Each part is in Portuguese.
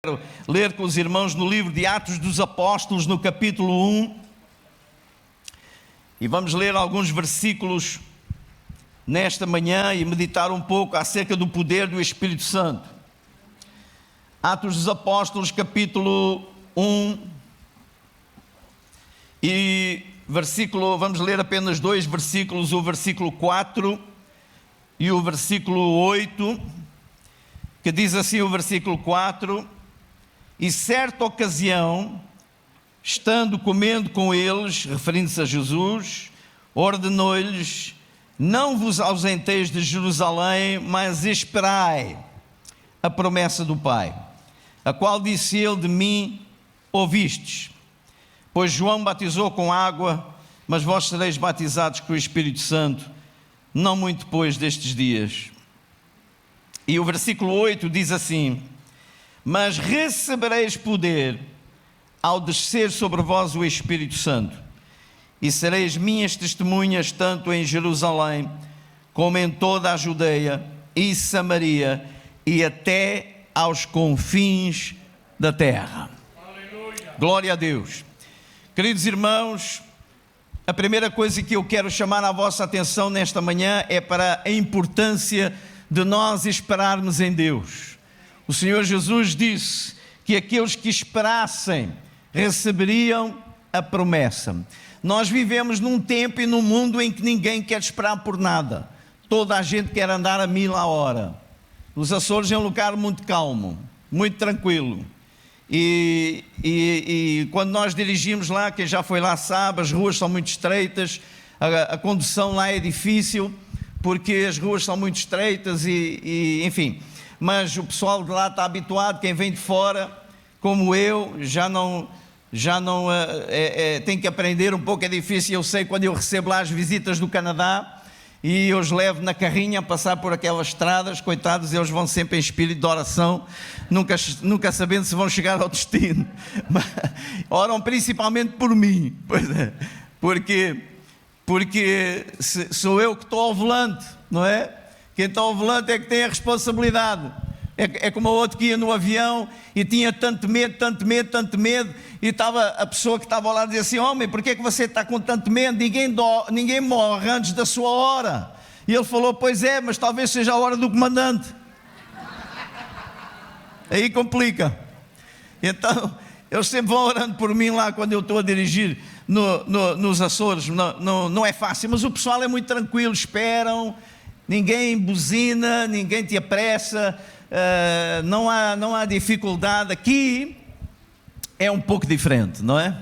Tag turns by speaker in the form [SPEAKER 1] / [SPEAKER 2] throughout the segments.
[SPEAKER 1] Quero ler com os irmãos no livro de Atos dos Apóstolos, no capítulo 1, e vamos ler alguns versículos nesta manhã e meditar um pouco acerca do poder do Espírito Santo. Atos dos Apóstolos, capítulo 1, e vamos ler apenas dois versículos, o versículo 4 e o versículo 8, que diz assim o versículo 4: E certa ocasião, estando comendo com eles, referindo-se a Jesus, ordenou-lhes: Não vos ausenteis de Jerusalém, mas esperai a promessa do Pai, a qual disse ele: De mim ouvistes. Pois João batizou com água, mas vós sereis batizados com o Espírito Santo, não muito depois destes dias. E o versículo 8 diz assim: Mas recebereis poder ao descer sobre vós o Espírito Santo, e sereis minhas testemunhas tanto em Jerusalém, como em toda a Judeia e Samaria, e até aos confins da terra. Aleluia. Glória a Deus. Queridos irmãos, a primeira coisa que eu quero chamar a vossa atenção nesta manhã é para a importância de nós esperarmos em Deus. O Senhor Jesus disse que aqueles que esperassem receberiam a promessa. Nós vivemos num tempo e num mundo em que ninguém quer esperar por nada. Toda a gente quer andar a 1000 a hora. Os Açores é um lugar muito calmo, muito tranquilo. E quando nós dirigimos lá, quem já foi lá sabe, as ruas são muito estreitas, a condução lá é difícil, porque as ruas são muito estreitas enfim. Mas o pessoal de lá está habituado, quem vem de fora, como eu, já não tem que aprender um pouco, é difícil. Eu sei, quando eu recebo lá as visitas do Canadá e eu os levo na carrinha a passar por aquelas estradas, coitados, eles vão sempre em espírito de oração, nunca sabendo se vão chegar ao destino. Mas oram principalmente por mim, pois é, porque sou eu que estou ao volante, não é? Quem está ao volante é que tem a responsabilidade. É como o outro que ia no avião e tinha tanto medo, e estava a pessoa que estava lá a dizer assim: Homem, porquê é que você está com tanto medo? Ninguém morre antes da sua hora. E ele falou: Pois é, mas talvez seja a hora do comandante. Aí complica. Então, eles sempre vão orando por mim lá quando eu estou a dirigir nos Açores. Não é fácil, mas o pessoal é muito tranquilo, esperam, ninguém buzina, ninguém te apressa, não há dificuldade. Aqui é um pouco diferente, não é?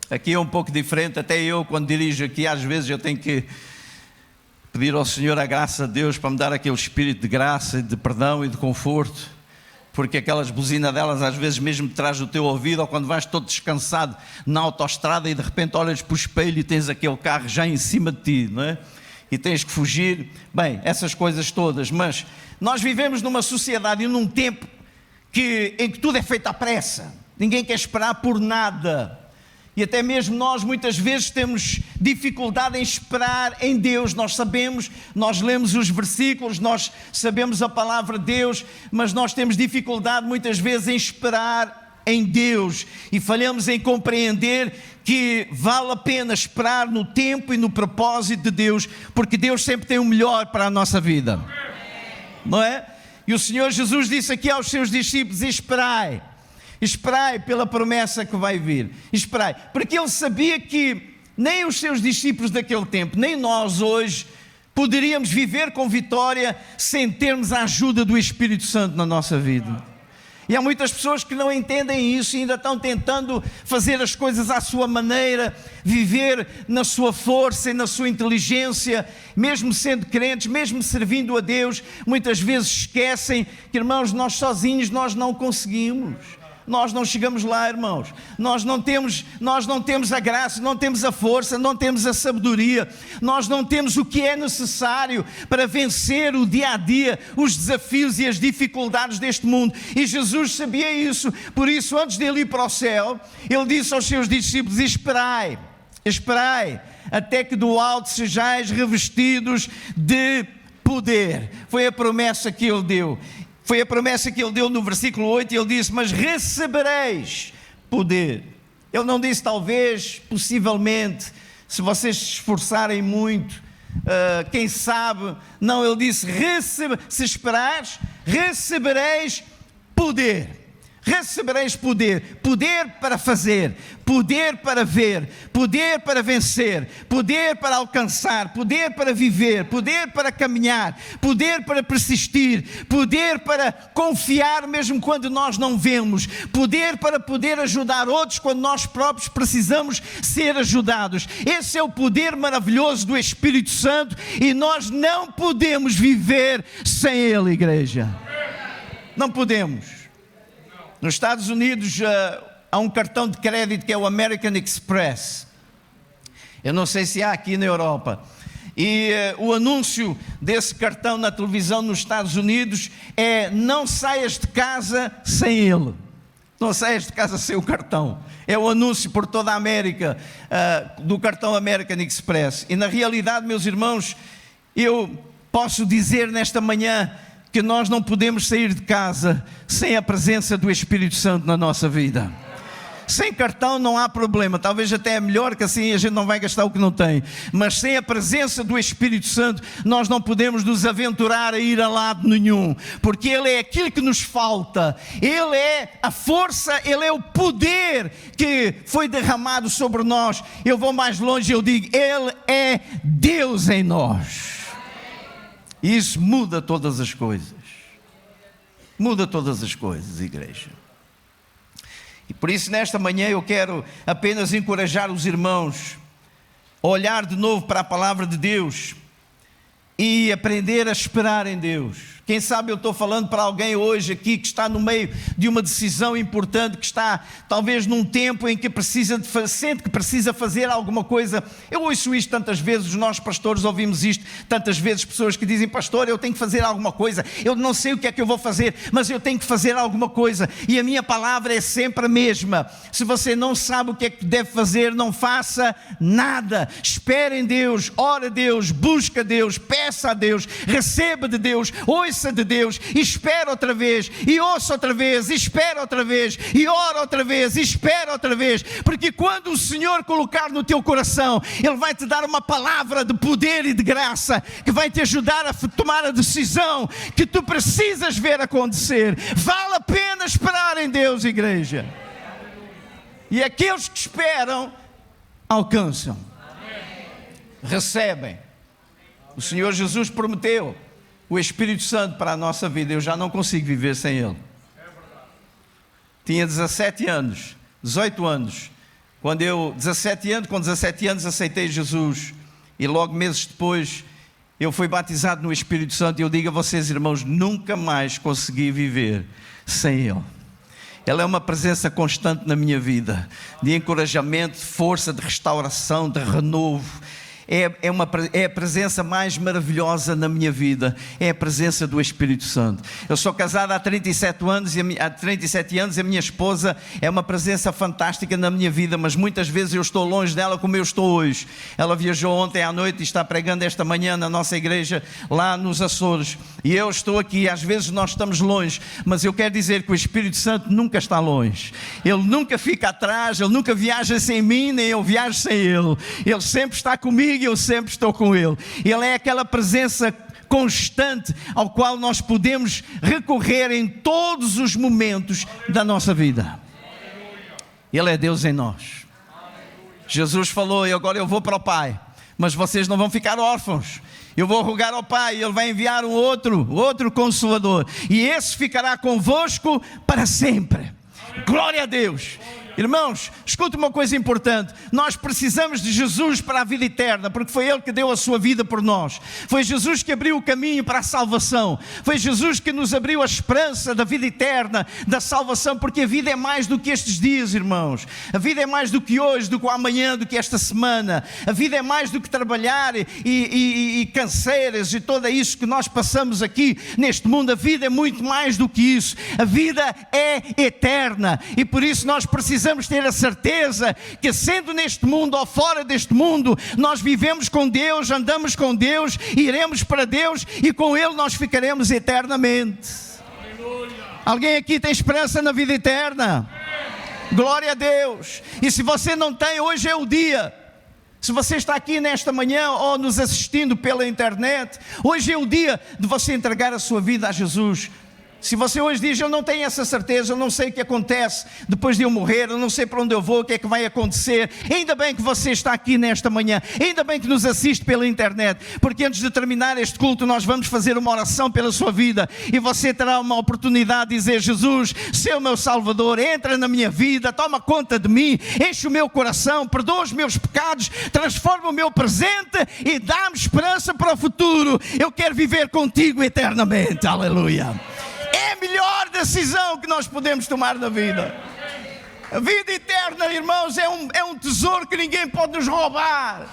[SPEAKER 1] Aqui é um pouco diferente. Até eu, quando dirijo aqui, às vezes eu tenho que pedir ao Senhor a graça de Deus para me dar aquele espírito de graça, de perdão e de conforto, porque aquelas buzinadelas às vezes mesmo te traz o teu ouvido, ou quando vais todo descansado na autoestrada e de repente olhas para o espelho e tens aquele carro já em cima de ti, não é? E tens que fugir, bem, essas coisas todas. Mas nós vivemos numa sociedade e num tempo em que tudo é feito à pressa, ninguém quer esperar por nada, e até mesmo nós muitas vezes temos dificuldade em esperar em Deus. Nós sabemos, nós lemos os versículos, nós sabemos a palavra de Deus, mas nós temos dificuldade muitas vezes em esperar em Deus, e falhamos em compreender que vale a pena esperar no tempo e no propósito de Deus, porque Deus sempre tem o melhor para a nossa vida, não é? E o Senhor Jesus disse aqui aos seus discípulos: Esperai pela promessa que vai vir, esperai, porque Ele sabia que nem os seus discípulos daquele tempo, nem nós hoje, poderíamos viver com vitória sem termos a ajuda do Espírito Santo na nossa vida. E há muitas pessoas que não entendem isso e ainda estão tentando fazer as coisas à sua maneira, viver na sua força e na sua inteligência, mesmo sendo crentes, mesmo servindo a Deus. Muitas vezes esquecem que, irmãos, nós sozinhos nós não conseguimos. Nós não chegamos lá, irmãos. Nós não temos a graça, não temos a força, não temos a sabedoria, nós não temos o que é necessário para vencer o dia a dia, os desafios e as dificuldades deste mundo. E Jesus sabia isso. Por isso, antes de ele ir para o céu, ele disse aos seus discípulos: Esperai, até que do alto sejais revestidos de poder. Foi a promessa que ele deu. Foi a promessa que ele deu no versículo 8, e ele disse: mas recebereis poder. Ele não disse talvez, possivelmente, se vocês se esforçarem muito, quem sabe. Não, ele disse: se esperares, recebereis poder. Recebereis poder, poder para fazer, poder para ver, poder para vencer, poder para alcançar, poder para viver, poder para caminhar, poder para persistir, poder para confiar mesmo quando nós não vemos, poder para poder ajudar outros quando nós próprios precisamos ser ajudados. Esse é o poder maravilhoso do Espírito Santo, e nós não podemos viver sem ele, igreja. Não podemos. Nos Estados Unidos há um cartão de crédito que é o American Express. Eu não sei se há aqui na Europa. E o anúncio desse cartão na televisão nos Estados Unidos é: não saias de casa sem ele. Não saias de casa sem o cartão. É o anúncio por toda a América do cartão American Express. E na realidade, meus irmãos, eu posso dizer nesta manhã que nós não podemos sair de casa sem a presença do Espírito Santo na nossa vida. Sem cartão não há problema, talvez até é melhor, que assim a gente não vai gastar o que não tem. Mas sem a presença do Espírito Santo, nós não podemos nos aventurar a ir a lado nenhum, porque Ele é aquilo que nos falta. Ele é a força, Ele é o poder que foi derramado sobre nós. Eu vou mais longe, eu digo: Ele é Deus em nós. E isso muda todas as coisas. Muda todas as coisas, igreja. E por isso, nesta manhã, eu quero apenas encorajar os irmãos a olhar de novo para a palavra de Deus e aprender a esperar em Deus. Quem sabe eu estou falando para alguém hoje aqui que está no meio de uma decisão importante, que está talvez num tempo em que sente que precisa fazer alguma coisa. Eu ouço isto tantas vezes, nós pastores ouvimos isto tantas vezes, pessoas que dizem: pastor, eu tenho que fazer alguma coisa, eu não sei o que é que eu vou fazer, mas eu tenho que fazer alguma coisa. E a minha palavra é sempre a mesma: se você não sabe o que é que deve fazer, não faça nada. Espere em Deus, ore a Deus, busque a Deus, peça a Deus, receba de Deus, ouça de Deus, e espera outra vez, e ouça outra vez, e espera outra vez, e ora outra vez, e espera outra vez, porque quando o Senhor colocar no teu coração, Ele vai te dar uma palavra de poder e de graça, que vai te ajudar a tomar a decisão que tu precisas ver acontecer. Vale a pena esperar em Deus, igreja. E aqueles que esperam, alcançam, recebem. O Senhor Jesus prometeu o Espírito Santo para a nossa vida. Eu já não consigo viver sem Ele. Tinha 17 anos, 18 anos, com 17 anos aceitei Jesus, e logo meses depois eu fui batizado no Espírito Santo. E eu digo a vocês, irmãos, nunca mais consegui viver sem Ele. Ele é uma presença constante na minha vida, de encorajamento, de força, de restauração, de renovo. É a presença mais maravilhosa na minha vida, é a presença do Espírito Santo. Eu sou casado há 37 anos, e a minha esposa é uma presença fantástica na minha vida, mas muitas vezes eu estou longe dela como eu estou hoje. Ela viajou ontem à noite e está pregando esta manhã na nossa igreja lá nos Açores, e eu estou aqui. Às vezes nós estamos longe, mas eu quero dizer que o Espírito Santo nunca está longe. Ele nunca fica atrás, Ele nunca viaja sem mim, nem eu viajo sem Ele. Ele sempre está comigo, eu sempre estou com Ele. Ele é aquela presença constante ao qual nós podemos recorrer em todos os momentos da nossa vida. Ele é Deus em nós. Jesus falou: e agora eu vou para o Pai, mas vocês não vão ficar órfãos. Eu vou rogar ao Pai, e Ele vai enviar um outro Consolador, e esse ficará convosco para sempre. Glória a Deus. Irmãos, escuta uma coisa importante: nós precisamos de Jesus para a vida eterna, porque foi Ele que deu a sua vida por nós. Foi Jesus que abriu o caminho para a salvação. Foi Jesus que nos abriu a esperança da vida eterna, da salvação, porque a vida é mais do que estes dias, irmãos. A vida é mais do que hoje, do que amanhã, do que esta semana. A vida é mais do que trabalhar e canseiras e tudo isso que nós passamos aqui neste mundo. A vida é muito mais do que isso. A vida é eterna, e por isso nós precisamos ter a certeza que, sendo neste mundo ou fora deste mundo, nós vivemos com Deus, andamos com Deus, iremos para Deus, e com Ele nós ficaremos eternamente. Alguém aqui tem esperança na vida eterna? Glória a Deus. E se você não tem, hoje é o dia. Se você está aqui nesta manhã ou nos assistindo pela internet, hoje é o dia de você entregar a sua vida a Jesus. Se você hoje diz, eu não tenho essa certeza, eu não sei o que acontece depois de eu morrer, eu não sei para onde eu vou, o que é que vai acontecer, ainda bem que você está aqui nesta manhã, ainda bem que nos assiste pela internet, porque antes de terminar este culto nós vamos fazer uma oração pela sua vida, e você terá uma oportunidade de dizer, Jesus, seu meu Salvador, entra na minha vida, toma conta de mim, enche o meu coração, perdoa os meus pecados, transforma o meu presente e dá-me esperança para o futuro. Eu quero viver contigo eternamente. Aleluia. É a melhor decisão que nós podemos tomar na vida. A vida eterna, irmãos, é um tesouro que ninguém pode nos roubar.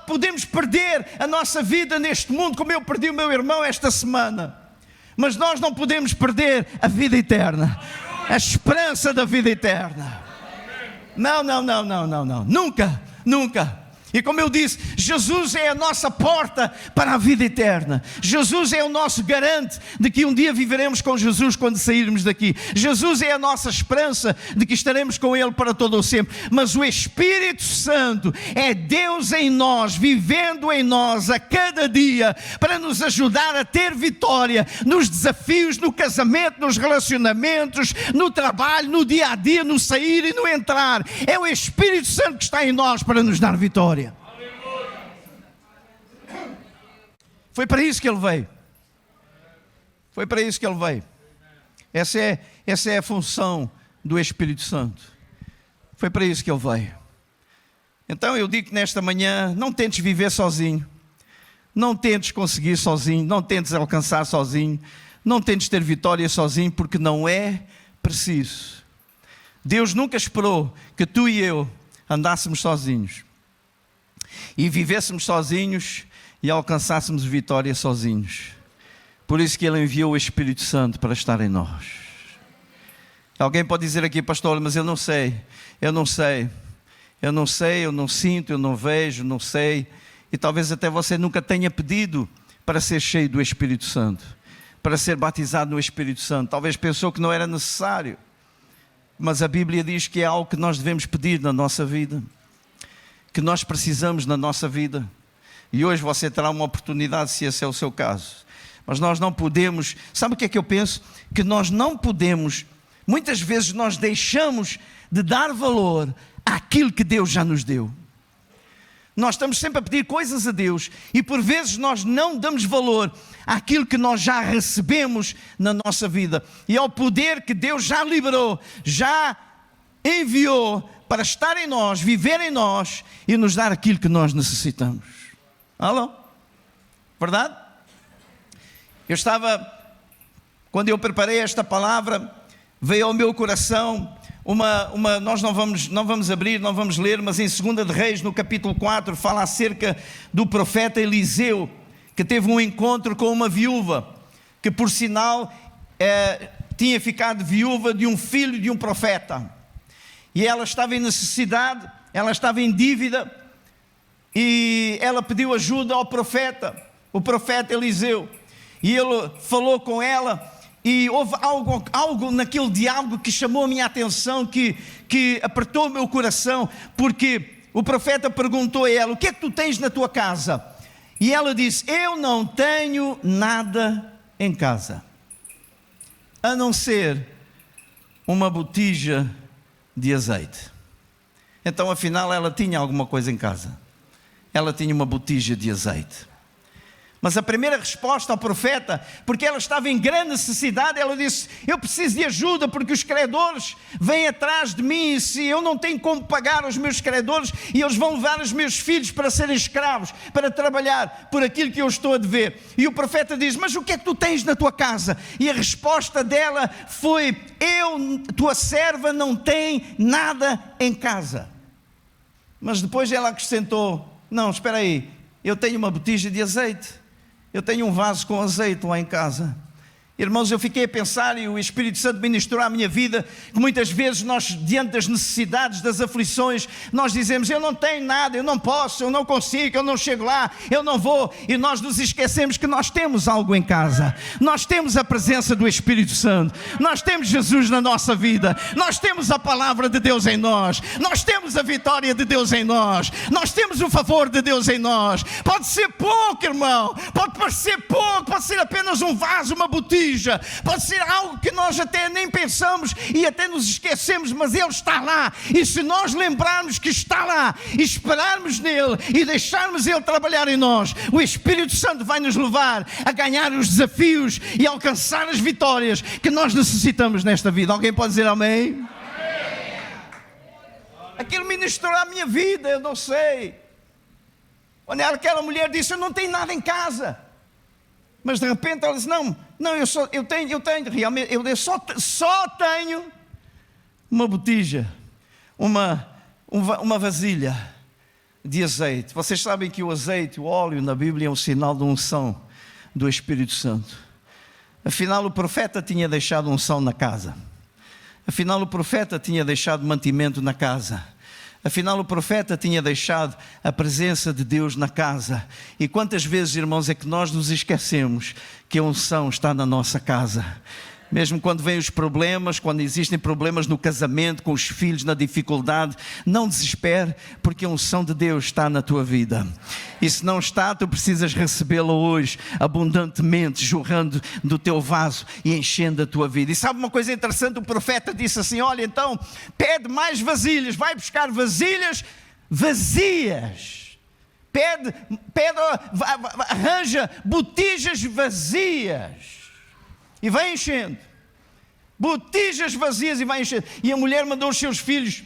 [SPEAKER 1] Podemos perder a nossa vida neste mundo, como eu perdi o meu irmão esta semana. Mas nós não podemos perder a vida eterna, a esperança da vida eterna. Não. Nunca. E como eu disse, Jesus é a nossa porta para a vida eterna. Jesus é o nosso garante de que um dia viveremos com Jesus quando sairmos daqui. Jesus é a nossa esperança de que estaremos com Ele para todo o sempre. Mas o Espírito Santo é Deus em nós, vivendo em nós a cada dia, para nos ajudar a ter vitória nos desafios, no casamento, nos relacionamentos, no trabalho, no dia a dia, no sair e no entrar. É o Espírito Santo que está em nós para nos dar vitória. Foi para isso que Ele veio. Essa é a função do Espírito Santo. Foi para isso que Ele veio. Então eu digo que nesta manhã, não tentes viver sozinho. Não tentes conseguir sozinho. Não tentes alcançar sozinho. Não tentes ter vitória sozinho, porque não é preciso. Deus nunca esperou que tu e eu andássemos sozinhos e vivêssemos sozinhos e alcançássemos vitória sozinhos. Por isso que Ele enviou o Espírito Santo para estar em nós. Alguém pode dizer aqui, pastor, mas eu não sinto, eu não vejo, não sei. E talvez até você nunca tenha pedido para ser cheio do Espírito Santo, para ser batizado no Espírito Santo. Talvez pensou que não era necessário. Mas a Bíblia diz que é algo que nós devemos pedir na nossa vida, que nós precisamos na nossa vida. E hoje você terá uma oportunidade, se esse é o seu caso. Mas nós não podemos, sabe o que é que eu penso? Que nós não podemos, muitas vezes nós deixamos de dar valor àquilo que Deus já nos deu. Nós estamos sempre a pedir coisas a Deus e por vezes nós não damos valor àquilo que nós já recebemos na nossa vida e ao poder que Deus já liberou, já enviou para estar em nós, viver em nós e nos dar aquilo que nós necessitamos. Alô? Verdade? Quando eu preparei esta palavra, veio ao meu coração nós não vamos abrir, não vamos ler, mas em 2 de Reis, no capítulo 4, fala acerca do profeta Eliseu, que teve um encontro com uma viúva, que por sinal tinha ficado viúva de um filho de um profeta. E ela estava em necessidade, ela estava em dívida, e ela pediu ajuda ao profeta, o profeta Eliseu. E ele falou com ela, e houve algo naquele diálogo que chamou a minha atenção, que apertou o meu coração, porque o profeta perguntou a ela, o que é que tu tens na tua casa? E ela disse, eu não tenho nada em casa, a não ser uma botija de azeite. Então afinal ela tinha alguma coisa em casa, ela tinha uma botija de azeite. Mas a primeira resposta ao profeta, porque ela estava em grande necessidade, ela disse, eu preciso de ajuda porque os credores vêm atrás de mim e se eu não tenho como pagar os meus credores e eles vão levar os meus filhos para serem escravos, para trabalhar por aquilo que eu estou a dever. E o profeta diz, mas o que é que tu tens na tua casa? E a resposta dela foi, tua serva não tem nada em casa. Mas depois ela acrescentou, não, espera aí, eu tenho uma botija de azeite. Eu tenho um vaso com azeite lá em casa. Irmãos, eu fiquei a pensar e o Espírito Santo ministrou à minha vida que muitas vezes nós, diante das necessidades, das aflições, nós dizemos: eu não tenho nada, eu não posso, eu não consigo, eu não chego lá, eu não vou. E nós nos esquecemos que nós temos algo em casa. Nós temos a presença do Espírito Santo. Nós temos Jesus na nossa vida. Nós temos a palavra de Deus em nós. Nós temos a vitória de Deus em nós. Nós temos o favor de Deus em nós. Pode ser pouco, irmão. Pode parecer pouco, pode ser apenas um vaso, uma botija. Pode ser algo que nós até nem pensamos e até nos esquecemos, mas Ele está lá. E se nós lembrarmos que está lá, esperarmos nele e deixarmos Ele trabalhar em nós, o Espírito Santo vai nos levar a ganhar os desafios e alcançar as vitórias que nós necessitamos nesta vida. Alguém pode dizer amém? Aquilo ministrou a minha vida, eu não sei. Quando aquela mulher disse: eu não tenho nada em casa. Mas de repente ela disse: não, eu tenho, realmente, eu só tenho uma botija, uma vasilha de azeite. Vocês sabem que o azeite, o óleo na Bíblia é um sinal de unção do Espírito Santo. Afinal, o profeta tinha deixado unção na casa. Afinal, o profeta tinha deixado mantimento na casa. Afinal, o profeta tinha deixado a presença de Deus na casa. E quantas vezes, irmãos, é que nós nos esquecemos que a unção está na nossa casa? Mesmo quando vêm os problemas, quando existem problemas no casamento, com os filhos, na dificuldade, não desespere, porque a unção de Deus está na tua vida. E se não está, tu precisas recebê-la hoje, abundantemente, jorrando do teu vaso e enchendo a tua vida. E sabe uma coisa interessante? O profeta disse assim: olha, então, pede mais vasilhas, vai buscar vasilhas vazias. Arranja botijas vazias. E vai enchendo, botijas vazias, e vai enchendo. E a mulher mandou os seus filhos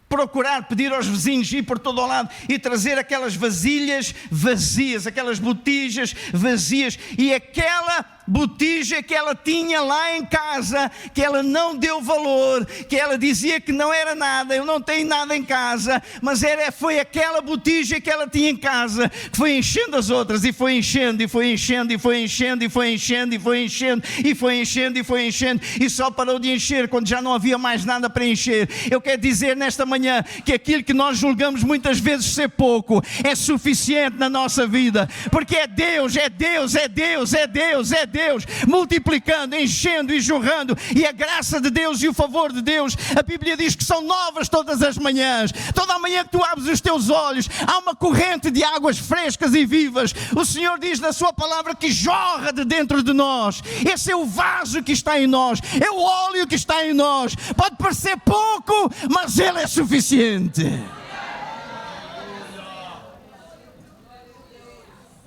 [SPEAKER 1] procurar, pedir aos vizinhos, ir por todo o lado e trazer aquelas vasilhas vazias, aquelas botijas vazias. E aquela botija que ela tinha lá em casa, que ela não deu valor, que ela dizia que não era nada, eu não tenho nada em casa, mas foi aquela botija que ela tinha em casa, que foi enchendo as outras, e foi enchendo, e foi enchendo, e foi enchendo, e foi enchendo, e foi enchendo, e foi enchendo, e foi enchendo, e só parou de encher quando já não havia mais nada para encher. Eu quero dizer nesta manhã que aquilo que nós julgamos muitas vezes ser pouco, é suficiente na nossa vida, porque é Deus, é Deus, é Deus, é Deus, é Deus, multiplicando, enchendo e jorrando, e a graça de Deus e o favor de Deus, a Bíblia diz que são novas todas as manhãs. Toda a manhã que tu abres os teus olhos, há uma corrente de águas frescas e vivas. O Senhor diz na sua palavra que jorra de dentro de nós. Esse é o vaso que está em nós, é o óleo que está em nós. Pode parecer pouco, mas ele é suficiente.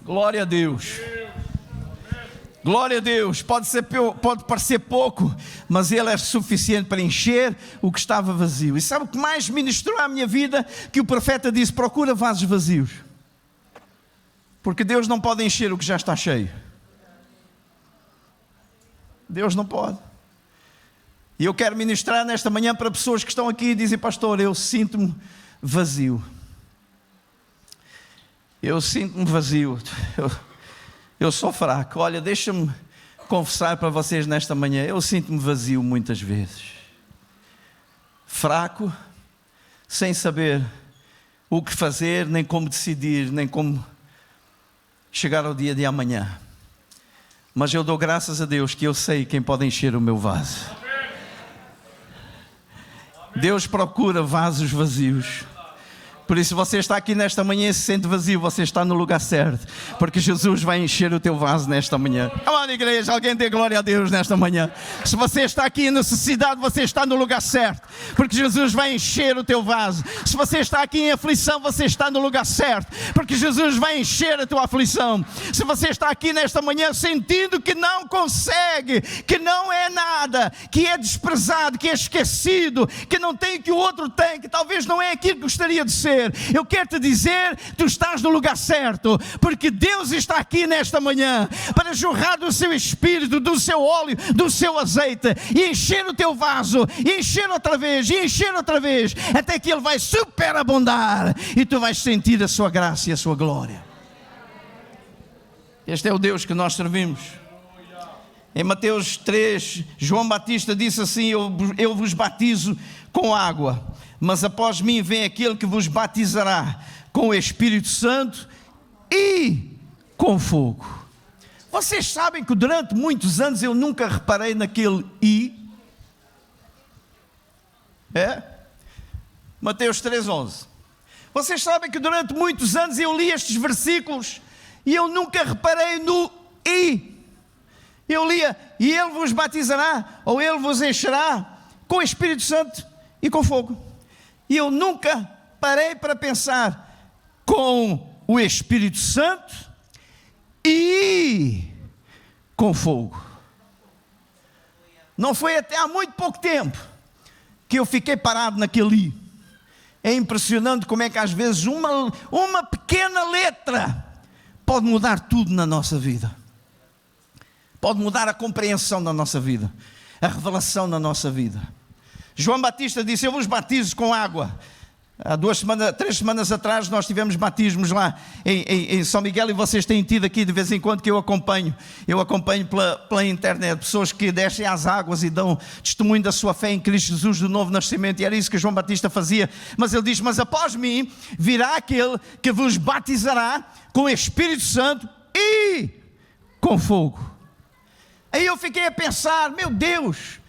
[SPEAKER 1] Glória a Deus. Glória a Deus. Pode parecer pouco, mas Ele é suficiente para encher o que estava vazio. E sabe o que mais ministrou à minha vida? Que o profeta disse: procura vasos vazios, porque Deus não pode encher o que já está cheio. Deus não pode. E eu quero ministrar nesta manhã para pessoas que estão aqui e dizem: pastor, eu sinto-me vazio. Eu sinto-me vazio. Eu sou fraco. Olha, deixa-me confessar para vocês nesta manhã: eu sinto-me vazio muitas vezes. Fraco, sem saber o que fazer, nem como decidir, nem como chegar ao dia de amanhã. Mas eu dou graças a Deus que eu sei quem pode encher o meu vaso. Deus procura vasos vazios. Por isso, você está aqui nesta manhã e se sente vazio, você está no lugar certo, porque Jesus vai encher o teu vaso nesta manhã. Amada igreja, alguém dê glória a Deus nesta manhã. Se você está aqui em necessidade, você está no lugar certo, porque Jesus vai encher o teu vaso. Se você está aqui em aflição, você está no lugar certo, porque Jesus vai encher a tua aflição. Se você está aqui nesta manhã sentindo que não consegue, que não é nada, que é desprezado, que é esquecido, que não tem o que o outro tem, que talvez não é aquilo que gostaria de ser, eu quero te dizer, tu estás no lugar certo, porque Deus está aqui nesta manhã para jorrar do seu espírito, do seu óleo, do seu azeite, e encher o teu vaso, e encher outra vez, e encher outra vez, até que Ele vai superabundar, e tu vais sentir a sua graça e a sua glória. Este é o Deus que nós servimos. Em Mateus 3, João Batista disse assim: eu vos batizo com água, mas após mim vem aquele que vos batizará com o Espírito Santo e com fogo. Vocês sabem que durante muitos anos eu nunca reparei naquele "e"? Mateus 3,11. Vocês sabem que durante muitos anos eu li estes versículos e eu nunca reparei no "e". Eu lia: e ele vos batizará, ou ele vos encherá com o Espírito Santo e com fogo. E eu nunca parei para pensar: com o Espírito Santo e com fogo. Não foi até há muito pouco tempo que eu fiquei parado naquele "e". É impressionante como é que às vezes uma pequena letra pode mudar tudo na nossa vida. Pode mudar a compreensão da nossa vida, a revelação na nossa vida. João Batista disse: eu vos batizo com água. Há 3 semanas atrás nós tivemos batismos lá em São Miguel, e vocês têm tido aqui de vez em quando que eu acompanho pela internet, pessoas que descem às águas e dão testemunho da sua fé em Cristo Jesus, do novo nascimento, e era isso que João Batista fazia. Mas ele diz: mas após mim virá aquele que vos batizará com o Espírito Santo e com fogo. Aí eu fiquei a pensar: meu Deus,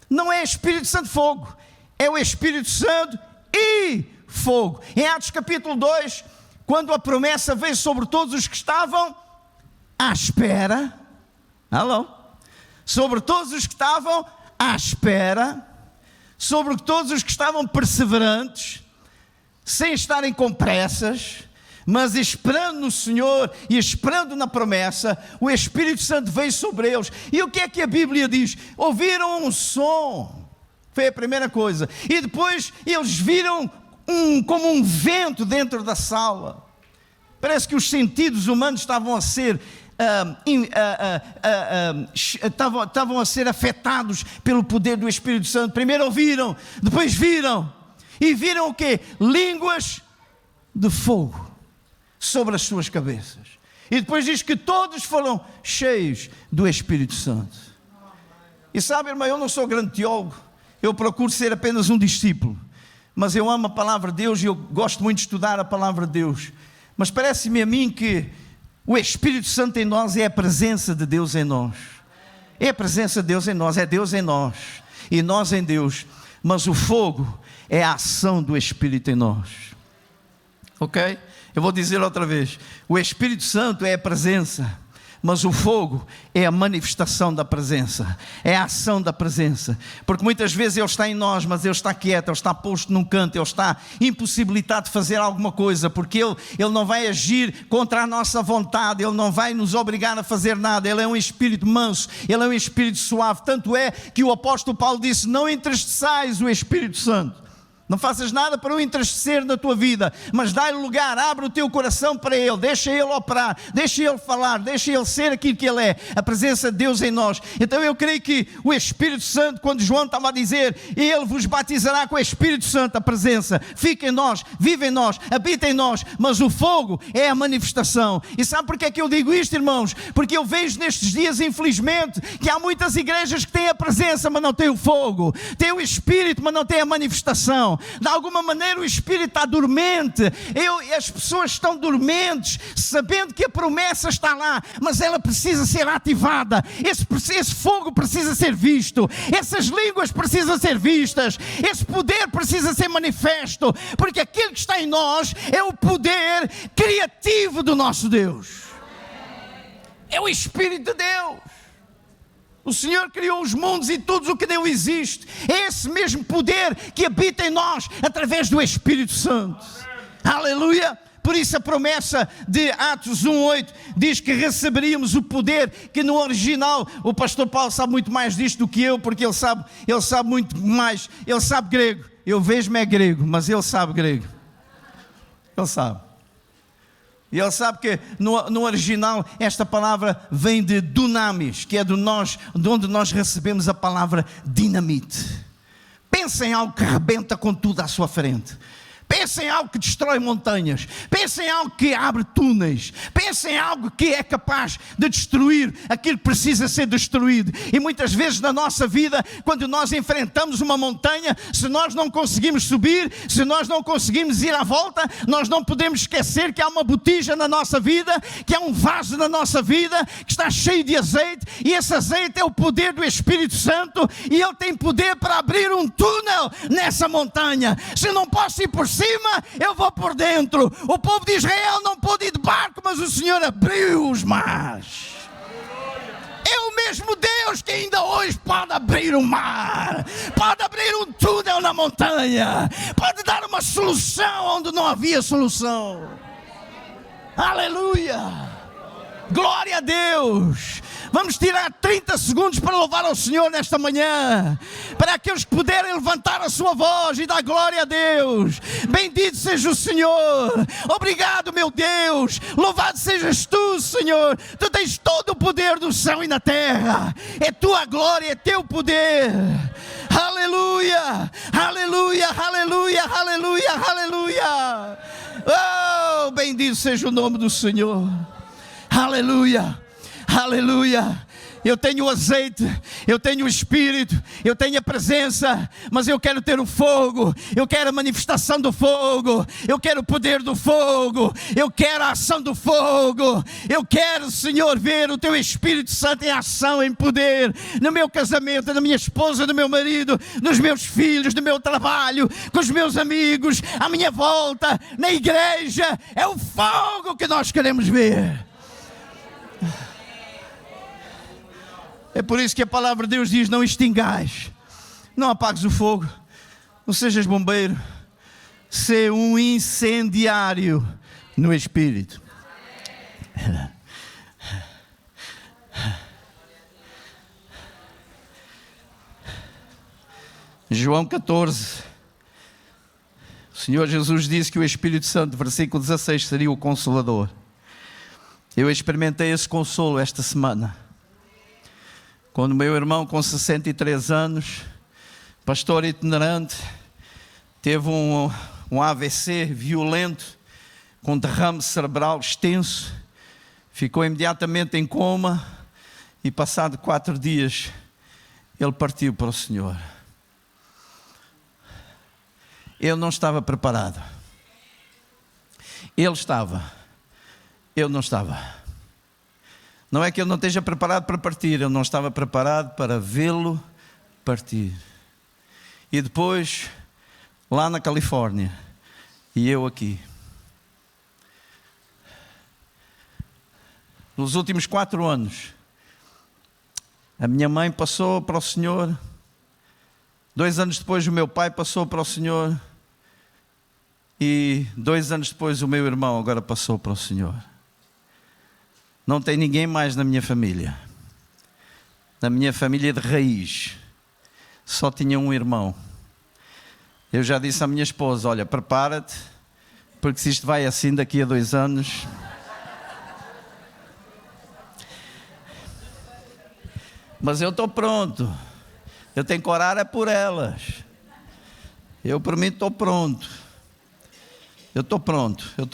[SPEAKER 1] não é Espírito Santo fogo, é o Espírito Santo e fogo. Em Atos capítulo 2, quando a promessa veio sobre todos os que estavam à espera, sobre todos os que estavam à espera, sobre todos os que estavam perseverantes, sem estarem com pressas, mas esperando no Senhor e esperando na promessa, o Espírito Santo veio sobre eles. E o que é que a Bíblia diz? Ouviram um som. Foi a primeira coisa. E depois eles viram como um vento dentro da sala. Parece que os sentidos humanos estavam a ser estavam a ser afetados pelo poder do Espírito Santo. Primeiro ouviram, depois viram. E viram o quê? Línguas de fogo sobre as suas cabeças. E depois diz que todos foram cheios do Espírito Santo. E sabe, irmão, eu não sou grande teólogo. Eu procuro ser apenas um discípulo, mas eu amo a palavra de Deus e eu gosto muito de estudar a palavra de Deus. Mas parece-me a mim que o Espírito Santo em nós é a presença de Deus em nós. É a presença de Deus em nós, é Deus em nós e nós em Deus. Mas o fogo é a ação do Espírito em nós. Ok? Eu vou dizer outra vez: o Espírito Santo é a presença, mas o fogo é a manifestação da presença, é a ação da presença. Porque muitas vezes Ele está em nós, mas Ele está quieto, Ele está posto num canto, Ele está impossibilitado de fazer alguma coisa, porque Ele não vai agir contra a nossa vontade, Ele não vai nos obrigar a fazer nada. Ele é um Espírito manso, Ele é um Espírito suave. Tanto é que o apóstolo Paulo disse: não entristeçais o Espírito Santo. Não faças nada para o entristecer na tua vida, mas dá-lhe lugar, abre o teu coração para Ele, deixa Ele operar, deixa Ele falar, deixa Ele ser aquilo que Ele é, a presença de Deus em nós. Então eu creio que o Espírito Santo, quando João estava a dizer: Ele vos batizará com o Espírito Santo, a presença fica em nós, vive em nós, habita em nós, mas o fogo é a manifestação. E sabe porque é que eu digo isto, irmãos? Porque eu vejo nestes dias, infelizmente, que há muitas igrejas que têm a presença, mas não têm o fogo, têm o Espírito, mas não têm a manifestação. De alguma maneira o Espírito está dormente, as pessoas estão dormentes, sabendo que a promessa está lá, mas ela precisa ser ativada. Esse fogo precisa ser visto, essas línguas precisam ser vistas, esse poder precisa ser manifesto, porque aquilo que está em nós é o poder criativo do nosso Deus, é o Espírito de Deus. O Senhor criou os mundos e tudo o que nele existe. É esse mesmo poder que habita em nós através do Espírito Santo. Aleluia! Por isso a promessa de Atos 1:8 diz que receberíamos o poder, que no original, o pastor Paulo sabe muito mais disto do que eu, porque ele sabe muito mais, ele sabe grego. Eu vejo-me é grego, mas ele sabe grego. Ele sabe. E ele sabe que no original esta palavra vem de dunamis, que é de onde nós recebemos a palavra dinamite. Pensa em algo que rebenta com tudo à sua frente. Pensa em algo que destrói montanhas. Pensa em algo que abre túneis. Pensa em algo que é capaz de destruir aquilo que precisa ser destruído. E muitas vezes na nossa vida, quando nós enfrentamos uma montanha, se nós não conseguimos subir, se nós não conseguimos ir à volta, nós não podemos esquecer que há uma botija na nossa vida, que há um vaso na nossa vida, que está cheio de azeite, e esse azeite é o poder do Espírito Santo, e Ele tem poder para abrir um túnel nessa montanha. Se não posso ir por cima, eu vou por dentro. O povo de Israel não pôde ir de barco, mas o Senhor abriu os mares. É o mesmo Deus que ainda hoje pode abrir um mar, pode abrir um túnel na montanha, pode dar uma solução onde não havia solução. Aleluia! Glória a Deus! Vamos tirar 30 segundos para louvar ao Senhor nesta manhã. Para aqueles que puderem levantar a sua voz e dar glória a Deus. Bendito seja o Senhor. Obrigado, meu Deus. Louvado sejas tu, Senhor. Tu tens todo o poder do céu e na terra. É tua glória, é teu poder. Aleluia, aleluia, aleluia, aleluia, aleluia. Oh, bendito seja o nome do Senhor. Aleluia. Aleluia, eu tenho o azeite, eu tenho o Espírito, eu tenho a presença, mas eu quero ter o fogo, eu quero a manifestação do fogo, eu quero o poder do fogo, eu quero a ação do fogo, eu quero, Senhor, ver o Teu Espírito Santo em ação, em poder, no meu casamento, na minha esposa, no meu marido, nos meus filhos, no meu trabalho, com os meus amigos, à minha volta, na igreja. É o fogo que nós queremos ver. É por isso que a palavra de Deus diz: não extingais, não apagues o fogo, não sejas bombeiro, sê um incendiário no Espírito. João 14, o Senhor Jesus disse que o Espírito Santo, versículo 16, seria o Consolador. Eu experimentei esse consolo esta semana. Quando meu irmão, com 63 anos, pastor itinerante, teve um AVC violento, com derrame cerebral extenso, ficou imediatamente em coma e passado 4 dias, ele partiu para o Senhor. Eu não estava preparado. Ele estava, eu não estava. Não é que eu não esteja preparado para partir, eu não estava preparado para vê-lo partir. E depois, lá na Califórnia, e eu aqui. Nos últimos 4 anos, a minha mãe passou para o Senhor. 2 anos depois, o meu pai passou para o Senhor. E 2 anos depois, o meu irmão agora passou para o Senhor. Não tem ninguém mais na minha família. Na minha família de raiz, só tinha um irmão. Eu já disse à minha esposa: olha, prepara-te, porque se isto vai assim daqui a 2 anos... Mas eu estou pronto. Eu tenho que orar é por elas. Eu, por mim, estou pronto. Eu estou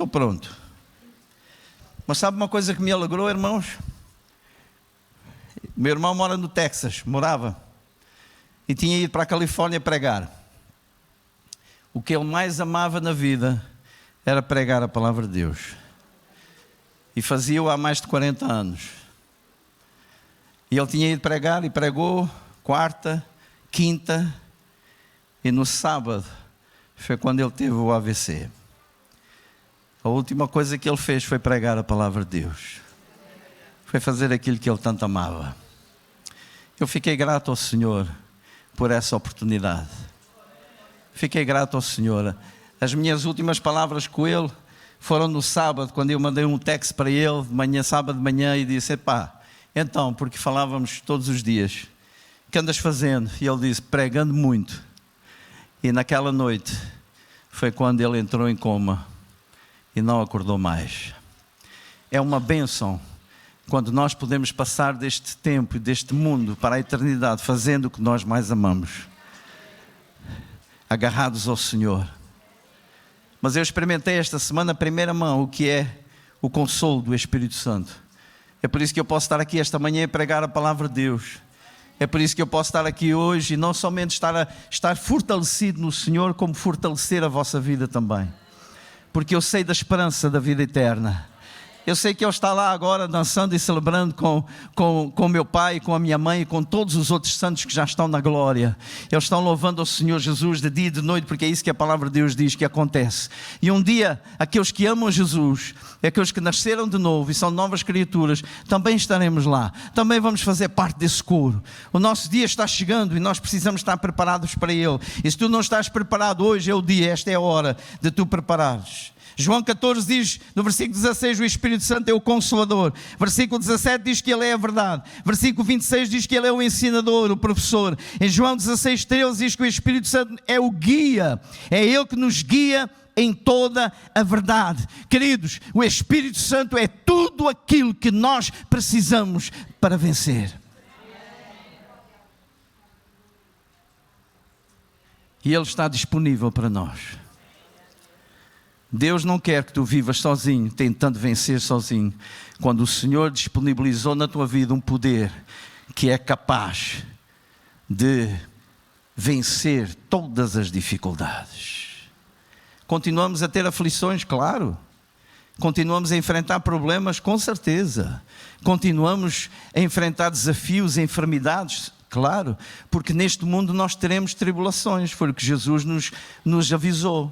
[SPEAKER 1] pronto. Mas sabe uma coisa que me alegrou, irmãos? Meu irmão mora no Texas, morava, e tinha ido para a Califórnia pregar. O que ele mais amava na vida era pregar a palavra de Deus. E fazia-o há mais de 40 anos. E ele tinha ido pregar e pregou quarta, quinta, e no sábado foi quando ele teve o AVC. A última coisa que ele fez foi pregar a palavra de Deus. Foi fazer aquilo que ele tanto amava. Eu fiquei grato ao Senhor por essa oportunidade. Fiquei grato ao Senhor. As minhas últimas palavras com ele foram no sábado, quando eu mandei um texto para ele, de manhã, sábado de manhã, e disse: epá, então, porque falávamos todos os dias, o que andas fazendo? E ele disse: pregando muito. E naquela noite foi quando ele entrou em coma e não acordou mais. É uma bênção quando nós podemos passar deste tempo e deste mundo para a eternidade fazendo o que nós mais amamos, agarrados ao Senhor. Mas eu experimentei esta semana, a primeira mão, o que é o consolo do Espírito Santo. É por isso que eu posso estar aqui esta manhã e pregar a palavra de Deus. É por isso que eu posso estar aqui hoje e não somente estar fortalecido no Senhor, como fortalecer a vossa vida também. Porque eu sei da esperança da vida eterna. Eu sei que Ele está lá agora dançando e celebrando com meu pai, com a minha mãe e com todos os outros santos que já estão na glória. Eles estão louvando ao Senhor Jesus de dia e de noite, porque é isso que a palavra de Deus diz que acontece. E um dia, aqueles que amam Jesus, aqueles que nasceram de novo e são novas criaturas, também estaremos lá. Também vamos fazer parte desse coro. O nosso dia está chegando e nós precisamos estar preparados para ele. E se tu não estás preparado, hoje é o dia, esta é a hora de tu preparares. João 14 diz, no versículo 16, o Espírito Santo é o Consolador. Versículo 17 diz que Ele é a verdade. Versículo 26 diz que Ele é o ensinador, o professor. Em João 16, 13 diz que o Espírito Santo é o guia. É Ele que nos guia em toda a verdade. Queridos, o Espírito Santo é tudo aquilo que nós precisamos para vencer. E Ele está disponível para nós. Deus não quer que tu vivas sozinho, tentando vencer sozinho. Quando o Senhor disponibilizou na tua vida um poder que é capaz de vencer todas as dificuldades. Continuamos a ter aflições, claro. Continuamos a enfrentar problemas, com certeza. Continuamos a enfrentar desafios, enfermidades, claro. Porque neste mundo nós teremos tribulações, foi o que Jesus nos avisou.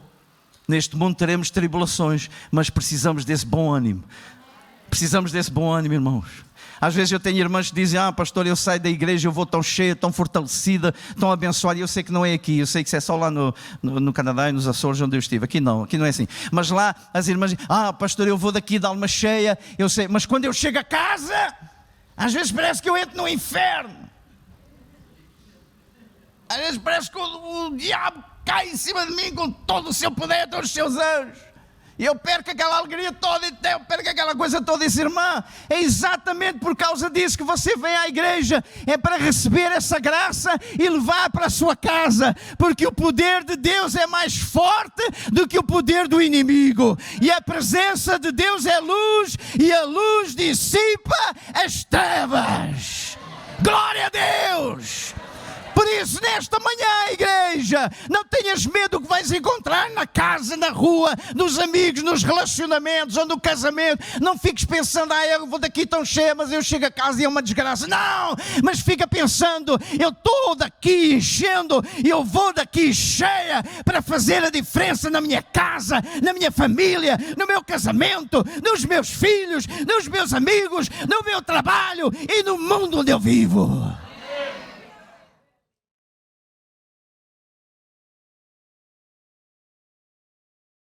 [SPEAKER 1] Neste mundo teremos tribulações, mas precisamos desse bom ânimo. Precisamos desse bom ânimo, irmãos. Às vezes eu tenho irmãs que dizem, pastor, eu saio da igreja, eu vou tão cheia, tão fortalecida, tão abençoada. E eu sei que não é aqui, eu sei que isso é só lá no Canadá e nos Açores onde eu estive. Aqui não é assim. Mas lá as irmãs dizem, pastor, eu vou daqui de alma cheia, eu sei. Mas quando eu chego a casa, às vezes parece que eu entro no inferno. Às vezes parece que o diabo cai em cima de mim com todo o seu poder, todos os seus anjos. E eu perco aquela alegria toda, eu perco aquela coisa toda. E disse, irmã, é exatamente por causa disso que você vem à igreja. É para receber essa graça e levar para a sua casa. Porque o poder de Deus é mais forte do que o poder do inimigo. E a presença de Deus é luz, e a luz dissipa as trevas. Glória a Deus! Por isso, nesta manhã, igreja, não tenhas medo do que vais encontrar na casa, na rua, nos amigos, nos relacionamentos ou no casamento. Não fiques pensando, eu vou daqui tão cheia, mas eu chego a casa e é uma desgraça. Não, mas fica pensando, eu estou daqui enchendo e eu vou daqui cheia para fazer a diferença na minha casa, na minha família, no meu casamento, nos meus filhos, nos meus amigos, no meu trabalho e no mundo onde eu vivo.